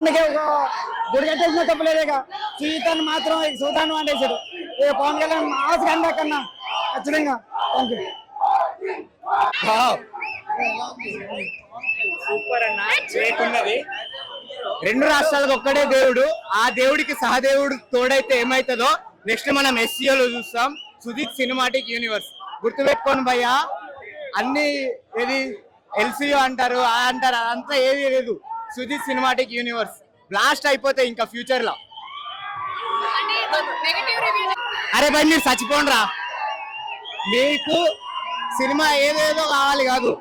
గుడి కట్టేసిన తప్పలేదేగా సీతను మాత్రం సూతాను అంటేసాడు పవన్ కళ్యాణ్ మాస్ కంటే కన్నా ఖచ్చితంగా. సూపర్ అన్న, లేకున్నది. రెండు రాష్ట్రాలకు ఒక్కడే దేవుడు, ఆ దేవుడికి సహదేవుడు తోడైతే ఏమైతుందో నెక్స్ట్ మనం ఎస్సీఓలో చూస్తాం. సుజిత్ సినిమాటిక్ యూనివర్స్ గుర్తుపెట్టుకోండి భయ్యా. అన్ని ఏది ఎల్సీఓ అంటారు అంటారు, అదంతా ఏది లేదు. సుజిత్ సినిమాటిక్ యూనివర్స్ బ్లాస్ట్ అయిపోతే ఇంకా ఫ్యూచర్ లో. అరే భయ్ మీరు చచ్చిపోండిరా, మీకు సినిమా ఏదేదో కావాలి కాదు.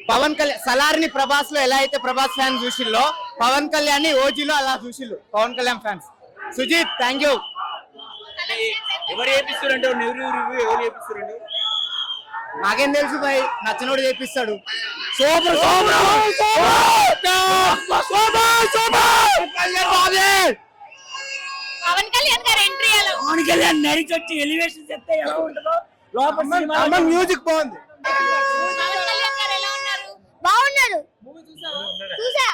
పవన్ కళ్యాణ్ సలార్ని ప్రభాస్ లో ఎలా అయితే ప్రభాస్ ఫ్యాన్స్ చూసిల్లో, పవన్ కళ్యాణ్ ని ఓజీలో అలా చూసిల్లు Pawan Kalyan fans. Sujeeth thank you. ఎవరు చేపిస్తారంటే ఎవరు చేపిస్తారండి? నాకేం తెలుసు భయ్, నచ్చినోడు చేపిస్తాడు. పవన్ కళ్యాణ్ గారు ఎంట్రీ ఎలా? పవన్ కళ్యాణ్ నడిచి వచ్చి ఎలివేషన్ చెప్తే ఎలా ఉంటుందో లోపల మ్యూజిక్ బాగుంది. పవన్ కళ్యాణ్ గారు ఎలా ఉన్నారు? బాగున్నారు. చూసా,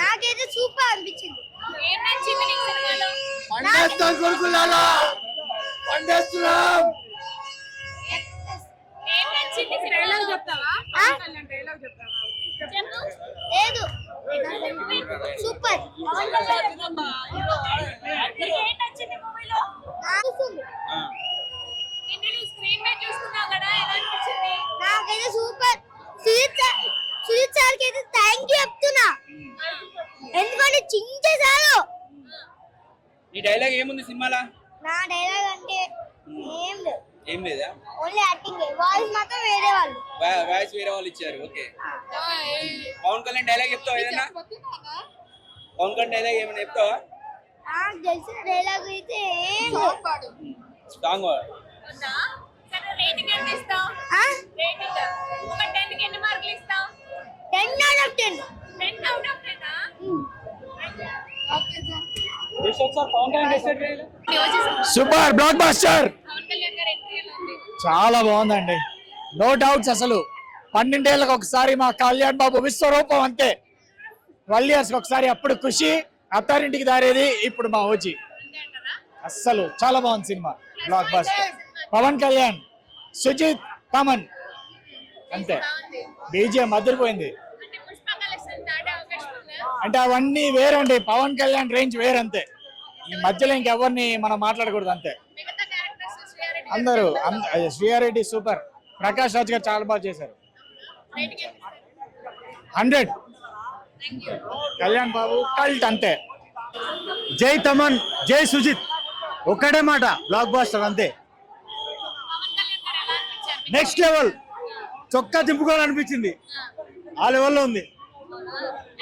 నాకైతే సూపర్ అనిపించింది. ఏం నచ్చింది నీకు సినిమాలో? పండేస్తాం కొడుకులాలా, పండేస్తున్నాం. ఏం నచ్చింది? డైలాగ్ చెప్తావా? డైలాగ్ చెప్తావా? చెప్పు. లేదు, సూపర్. ఏం నచ్చింది మూవీలో? నిన్ను స్క్రీన్ మీద చూస్తున్నావు కదా, ఎలా అనిపించింది? నాకైతే సూపర్. సుజిత్ సార్కి అయితే థ్యాంక్ యూ చెప్తున్నా, ఎందుకంటే చించేశారు. నీ డైలాగ్ ఏముంది సినిమాలో? నా డైలాగ్ అంటే ఏం లేదు, ఏం లేదా? Only acting. వాయిస్ మాత్రం వేరే వాళ్ళు, వాయిస్ వేరే వాళ్ళు ఇచ్చారు. ఓకే. పవన్ కళ్యాణ్ డైలాగ్ చెప్తావా ఏదన్నా? పవన్ కళ్యాణ్ డైలాగ్ ఏమైనా చెప్తావా? నాకు తెలిసిన డైలాగ్ అయితే ఏం లేదు. స్ట్రాంగ్ రేటింగ్ ఎంత ఇస్తావు? రేటింగ్ ఒక 10 కి ఎన్ని మార్కులు ఇస్తావు? 10 out of 10. 10 out of 10 ఆ? Okay sir. Super blockbuster. Pawan Kalyan గారి ఎంట్రీ ఎలా ఉంది? చాలా బాగుందండి, నో డౌట్స్. అసలు 12 ఏళ్ళకి ఒకసారి మా కళ్యాణ్ బాబు విశ్వరూపం అంతే. 12 years ఒకసారి. అప్పుడు ఖుషి, అత్తారింటికి దారేది, ఇప్పుడు మా ఓజీ. అస్సలు చాలా బాగుంది సినిమా, బ్లాక్ బస్టర్. పవన్ కళ్యాణ్, సుజిత్, తమన్ అంతే. బీజిఎం అదిరిపోయింది. అంటే పుష్ప కలెక్షన్ దాటే అవకాశం ఉందా? అంటే అవన్నీ వేరండి, పవన్ కళ్యాణ్ రేంజ్ వేరంతే. ఈ మధ్యలో ఇంకెవరిని మనం మాట్లాడకూడదు అంతే. మిగతా క్యారెక్టర్స్ శ్రీయారెడ్డి అందరూ శ్రీయారెడ్డి సూపర్, ప్రకాష్ రాజ్ గారు చాలా బాగా చేశారు. రేటింగ్ ఎంత ఇస్తారు? 100. కళ్యాణ్ బాబు కల్ట్ అంతే. జై తమన్, జై సుజిత్, ఒక్కడే మాట, బ్లాక్ బాస్టర్ అంతే. పవన్ కళ్యాణ్ గారు ఎలా అనిపించారు? నెక్స్ట్ లెవెల్, చొక్కా దింపుకోవాలనిపించింది, ఆ లెవెల్లో ఉంది.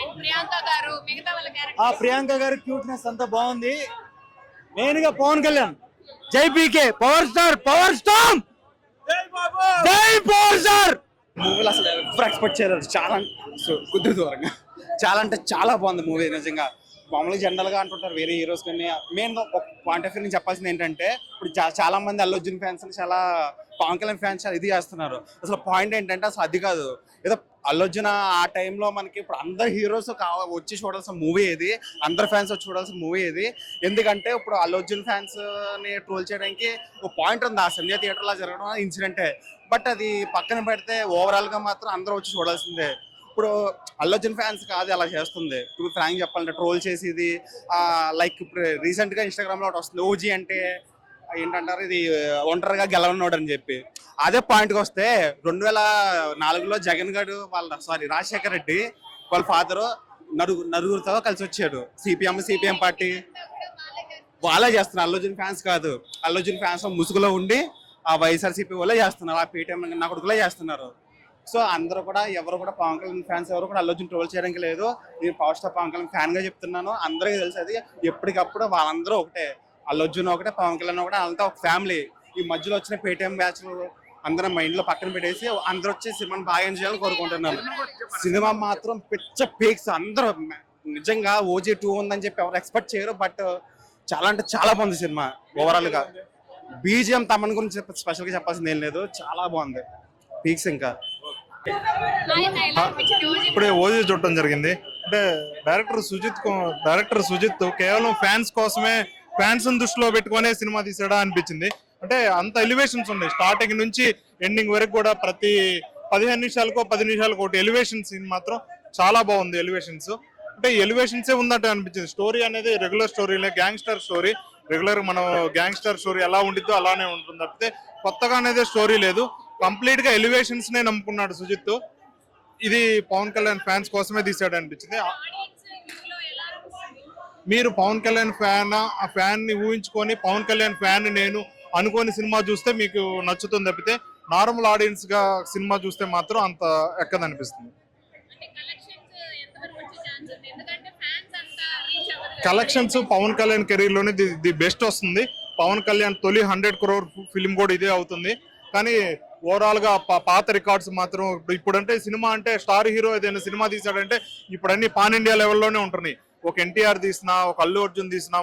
అండ్ ప్రియాంక గారు, మిగతా వాళ్ళ ఆ క్యారెక్టర్ ప్రియాంక గారి క్యూట్నెస్ అంతా బాగుంది. మెయిన్ గా పవన్ కళ్యాణ్, జై పీకే, పవర్ స్టార్, పవర్ స్టామ్, జై పవర్ స్టార్. మూవీలో అసలు ఎవరు ఎక్స్పెక్ట్ చేయలేదు. చాలా కొద్ది దూరంగా చాలా అంటే చాలా బాగుంది మూవీ నిజంగా. మామూలుగా జనరల్ గా అంటుంటారు వేరే హీరోస్ కానీ, మెయిన్ ఒక పాయింట్ ఆఫ్ వ్యూ నుంచి చెప్పాల్సింది ఏంటంటే, ఇప్పుడు చాలా మంది అల్లు అర్జున్ ఫ్యాన్స్ చాలా పవన్ కళ్యాణ్ ఫ్యాన్స్ చాలా ఇది చేస్తున్నారు. అసలు పాయింట్ ఏంటంటే అసలు అది కాదు. ఏదో అల్లు అర్జున్ ఆ టైంలో మనకి ఇప్పుడు అందరు హీరోస్ వచ్చి చూడాల్సిన మూవీ ఏది, అందరు ఫ్యాన్స్ వచ్చి చూడాల్సిన మూవీ ఏది. ఎందుకంటే ఇప్పుడు అల్లు అర్జున్ ఫ్యాన్స్ ని ట్రోల్ చేయడానికి ఒక పాయింట్ ఉంది, ఆ సంధ్య థియేటర్ లా జరగడం ఇన్సిడెంటే. బట్ అది పక్కన పెడితే ఓవరాల్ గా మాత్రం అందరూ వచ్చి చూడాల్సిందే. ఇప్పుడు అల్లు అర్జున్ ఫ్యాన్స్ కాదు అలా చేస్తుంది. ఇప్పుడు ఫ్రాంక్ చెప్పాలంటే ట్రోల్ చేసేది, లైక్ ఇప్పుడు రీసెంట్ గా ఇన్స్టాగ్రామ్ లో ఒకటి వస్తుంది, ఓజీ అంటే ఏంటంటారు ఇది ఒంటరిగా గెలవనోడు అని చెప్పి. అదే పాయింట్కి వస్తే 2004లో జగన్ గారు రాజశేఖర్ రెడ్డి వాళ్ళ ఫాదరు నలుగురితో కలిసి వచ్చాడు. సిపిఎం పార్టీ వాళ్ళే చేస్తున్నారు, అల్లు అర్జున్ ఫ్యాన్స్ కాదు. అల్లు అర్జున్ ఫ్యాన్స్ ముసుగులో ఉండి ఆ వైఎస్ఆర్సీపీ వాళ్ళే చేస్తున్నారు, ఆ పేటీఎం నా కొడుకులే చేస్తున్నారు. సో అందరూ కూడా ఎవరు కూడా పవన్ కళ్యాణ్ ఫ్యాన్స్ ఎవరు కూడా అల్లు అర్జున్ ట్రోల్ చేయడానికి లేదు. నేను power star Pawan Kalyan fan గా చెప్తున్నాను, అందరికీ తెలుసు అది. ఎప్పటికప్పుడు వాళ్ళందరూ ఒకటే, అల్లు అర్జున్ ఒకటే, పవన్ కళ్యాణ్ ఒకటే, అంతా ఒక ఫ్యామిలీ. ఈ మధ్యలో వచ్చిన పేటీఎం బ్యాచ్లు అందరం మైండ్ లో పక్కన పెట్టేసి అందరూ వచ్చి సినిమాని బాగా ఎంజాయ్ చేయాలని కోరుకుంటున్నాను. సినిమా మాత్రం పిచ్చ పీక్స్. అందరూ నిజంగా ఓజీ 2 ఉందని చెప్పి ఎవరు ఎక్స్పెక్ట్ చేయరు. బట్ చాలా అంటే చాలా బాగుంది సినిమా ఓవరాల్ గా. బీజిఎం తమన్ గురించి స్పెషల్ గా చెప్పాల్సింది ఏం లేదు, చాలా బాగుంది, పీక్స్. ఇంకా ఇప్పుడే ఓజీ చూడటం జరిగింది. అంటే డైరెక్టర్ సుజిత్ కేవలం ఫ్యాన్స్ కోసమే, ఫ్యాన్స్ దృష్టిలో పెట్టుకునే సినిమా తీసాడా అనిపించింది. అంటే అంత ఎలివేషన్స్ ఉన్నాయి స్టార్టింగ్ నుంచి ఎండింగ్ వరకు కూడా. ప్రతి 15 నిమిషాలకో 10 నిమిషాలకో ఒకటి ఎలివేషన్ సీన్ మాత్రం చాలా బాగుంది. ఎలివేషన్స్ అంటే ఎలివేషన్సే ఉందంటే అనిపించింది. స్టోరీ అనేది రెగ్యులర్ స్టోరీలే, గ్యాంగ్స్టర్ స్టోరీ. రెగ్యులర్ మనం గ్యాంగ్స్టర్ స్టోరీ ఎలా ఉండిద్దో అలానే ఉంటుంది తప్పితే కొత్తగా అనేది స్టోరీ లేదు. కంప్లీట్ గా ఎలివేషన్స్ నే నమ్ముకున్నాడు సుజిత్. ఇది పవన్ కళ్యాణ్ ఫ్యాన్స్ కోసమే తీసాడు అనిపించింది. మీరు పవన్ కళ్యాణ్ ఫ్యాన్, ఆ ఫ్యాన్ ని ఊహించుకొని పవన్ కళ్యాణ్ ఫ్యాన్ నేను అనుకోని సినిమా చూస్తే మీకు నచ్చుతుంది తప్పితే నార్మల్ ఆడియన్స్ గా సినిమా చూస్తే మాత్రం అంత ఎక్కదనిపిస్తుంది. కలెక్షన్స్ పవన్ కళ్యాణ్ కెరీర్ లోనే ది బెస్ట్ వస్తుంది. పవన్ కళ్యాణ్ తొలి 100 crore ఫిల్మ్ కూడా ఇదే అవుతుంది. కానీ ఓవరాల్ గా పాత రికార్డ్స్ మాత్రం ఇప్పుడంటే సినిమా అంటే స్టార్ హీరో ఏదైనా సినిమా తీసాడంటే ఇప్పుడు అన్ని పాన్ ఇండియా లెవెల్లోనే ఉంటున్నాయి. ఒక ఎన్టీఆర్ తీసినా, ఒక అల్లు అర్జున్ తీసినా,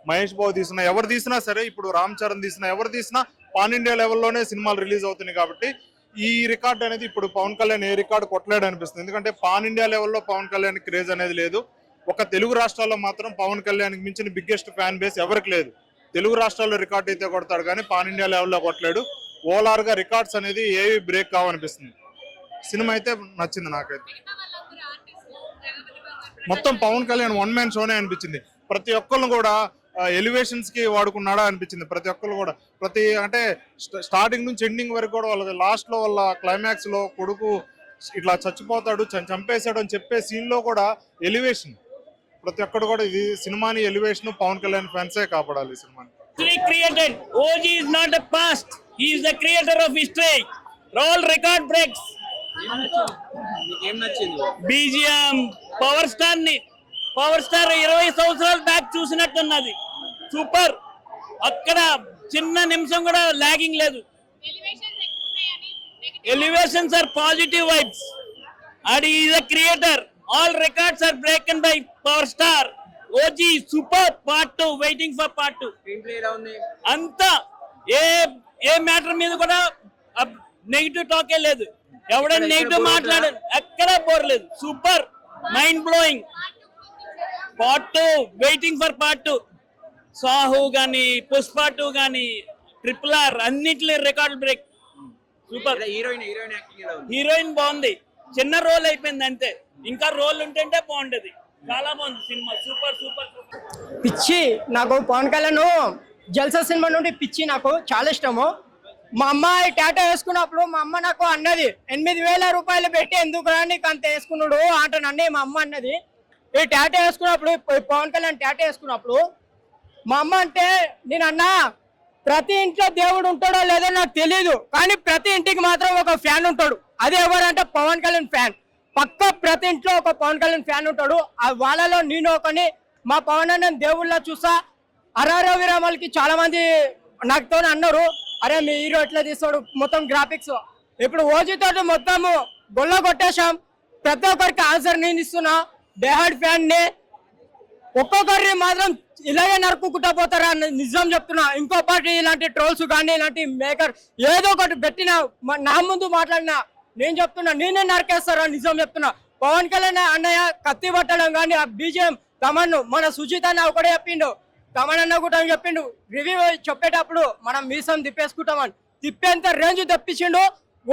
మహేష్ బాబు తీసినా, ఎవరు తీసినా సరే, ఇప్పుడు రామ్ చరణ్ తీసినా, ఎవరు తీసినా పాన్ ఇండియా లెవెల్లోనే సినిమాలు రిలీజ్ అవుతున్నాయి. కాబట్టి ఈ రికార్డ్ అనేది ఇప్పుడు పవన్ కళ్యాణ్ ఏ రికార్డు కొట్టలేడు అనిపిస్తుంది. ఎందుకంటే పాన్ ఇండియా లెవెల్లో పవన్ కళ్యాణ్ క్రేజ్ అనేది లేదు. ఒక తెలుగు రాష్ట్రాల్లో మాత్రం పవన్ కళ్యాణ్కి మించిన బిగ్గెస్ట్ ఫ్యాన్ బేస్ ఎవరికి లేదు. తెలుగు రాష్ట్రాల్లో రికార్డ్ అయితే కొడతాడు కానీ పాన్ ఇండియా లెవెల్లో కొట్టలేడు. ఓవరాల్ గా రికార్డ్స్ అనేది ఏవి బ్రేక్ కావనిపిస్తుంది. సినిమా అయితే నచ్చింది నాకైతే. మొత్తం పవన్ కళ్యాణ్ వన్ మ్యాన్ షోనే అనిపించింది. ప్రతి ఒక్కళ్ళు కూడా ఎలివేషన్స్ కి వాడుకున్నాడా అనిపించింది. ప్రతి ఒక్కళ్ళు కూడా అంటే స్టార్టింగ్ నుంచి ఎండింగ్ వరకు కూడా వాళ్ళ లాస్ట్ లో వాళ్ళ క్లైమాక్స్ లో కొడుకు ఇట్లా చచ్చిపోతాడు, చంపేశాడు అని చెప్పే సీన్ లో కూడా ఎలివేషన్. ప్రతి ఒక్కడు కూడా ఇది సినిమాని ఎలివేషన్ పవన్ కళ్యాణ్ ఫ్యాన్సే కాపాడాలి ఈ సినిమాని. Created. OG is not a past. He is the creator of history. All record breaks. ఏం నచ్చింది? BGM పవర్ స్టార్ 20 సంవత్సరాల బ్యాక్ చూసినట్టున్నది. సూపర్. అక్కడ చిన్న నిమిషం కూడా లాగింగ్ లేదు. Elevations are positive vibes. And he is a creator. All records are broken by Power Star. OG super part 2 waiting for part 2. Screen play ఎలా ఉంది? అంతా ఏ మ్యాటర్ మీద కూడా నెగిటివ్ టాకే లేదు. ఎవడైనా నెగిటివ్ మాట్లాడారు ఎక్కడ పోరలేదు. Super mind blowing. Part 2 waiting for part 2. Saaho గాని, పుష్ప 2 గాని, RRR అన్నిట్లో record break. Super. Heroine acting ఎలా ఉంది? హీరోయిన్ బాగుంది. చిన్న రోల్ అయిపోయింది అంతే. ఇంకా రోల్ ఉంటుంటే బాగుంటది. చాలా బాగుంది సినిమా. Super super super. పిచ్చి నాకు పవన్ కళ్యాణ్ జల్సా సినిమా నుండి పిచ్చి నాకు చాలా ఇష్టము. మా అమ్మాయి టాటా వేసుకున్నప్పుడు మా అమ్మ నాకు అన్నది 8,000 రూపాయలు పెట్టి ఎందుకు రా నీకు అంత వేసుకున్నాడు అంటానండి. మా అమ్మ అన్నది ఈ టాటా వేసుకున్నప్పుడు, పవన్ కళ్యాణ్ టాటా వేసుకున్నప్పుడు మా అమ్మ అంటే నేను అన్నా ప్రతి ఇంట్లో దేవుడు ఉంటాడో లేదో నాకు తెలియదు, కానీ ప్రతి ఇంటికి మాత్రం ఒక ఫ్యాన్ ఉంటాడు. అది ఎవరంటే పవన్ కళ్యాణ్ ఫ్యాన్. పక్క ప్రతి ఇంట్లో ఒక పవన్ కళ్యాణ్ ఫ్యాన్ ఉంటాడు. వాళ్ళలో నేను ఒకని. మా పవన్ అన్న దేవుళ్ళ చూసా. అరారో విరామాలకి చాలా మంది నాకుతో అన్నారు, అరే మీ హీరో ఎట్లా తీస్తాడు మొత్తం గ్రాఫిక్స్. ఇప్పుడు ఓజీతో మొత్తము గొల్ల కొట్టేశాం. ప్రతి ఒక్కరికి ఆన్సర్ నేను ఇస్తున్నా. డేహార్డ్ ఫ్యాన్ నే. ఒక్కొక్కరిని మాత్రం ఇలాగే నరుక్కుంటా పోతారా నిజం చెప్తున్నా. ఇంకో పార్టీ ఇలాంటి ట్రోల్స్ కానీ ఇలాంటి మేకర్ ఏదో ఒకటి పెట్టిన నా ముందు మాట్లాడినా నేను చెప్తున్నా నేనే నరికేస్తారా నిజం చెప్తున్నా. పవన్ కళ్యాణ్ అన్నయ్య కత్తి పట్టడం కానీ ఆ బీజేఎం తమన్ను మన సుజిత్ అన్న ఒకటే చెప్పిండు, తమన్ అన్న కూడా చెప్పిండు రివ్యూ చెప్పేటప్పుడు మనం మీసం తిప్పేసుకుంటామని. తిప్పేంత రేంజ్ తెప్పించిండు.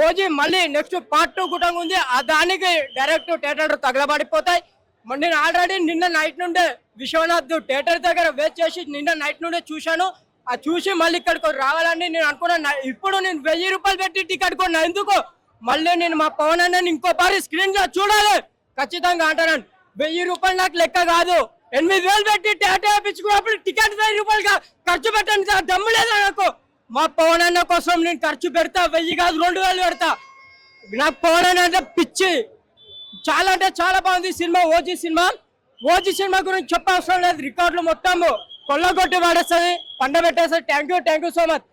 ఓజీ మళ్ళీ నెక్స్ట్ పార్ట్ 2 కూడా ఉంది. ఆ దానికి డైరెక్ట్ థియేటర్ తగలబడిపోతాయి. నేను ఆల్రెడీ నిన్న నైట్ నుండే విశ్వనాథ్ థియేటర్ దగ్గర వెయిట్ చేసి నిన్న నైట్ నుండే చూశాను. ఆ చూసి మళ్ళీ ఇక్కడికి రావాలని నేను అనుకున్నాను. ఇప్పుడు నేను 1000 రూపాయలు పెట్టి టికెట్ కొన్నా. ఎందుకు మళ్ళీ నేను మా పవన్ అన్నని ఇంకోసారి స్క్రీన్ లో చూడాలి ఖచ్చితంగా అంటాను. 1000 రూపాయలు నాకు లెక్క కాదు. 8,000 పెట్టి థియేటర్ వేయించుకున్నప్పుడు టికెట్ 1000 రూపాయలు ఖర్చు పెట్టండి సార్. దమ్ము లేదా నాకు. మా పవన్ అన్న కోసం నేను ఖర్చు పెడతా. 1000 కాదు 2000 పెడతా. నాకు పవన్ అన్న అంటే పిచ్చి. చాలా అంటే చాలా బాగుంది సినిమా. ఓజీ సినిమా గురించి చెప్పవసరం లేదు. రికార్డులు మొత్తం కొల్లగొట్టి పడేస్తుంది, పండబెట్టేస్తుంది. Thank you so much.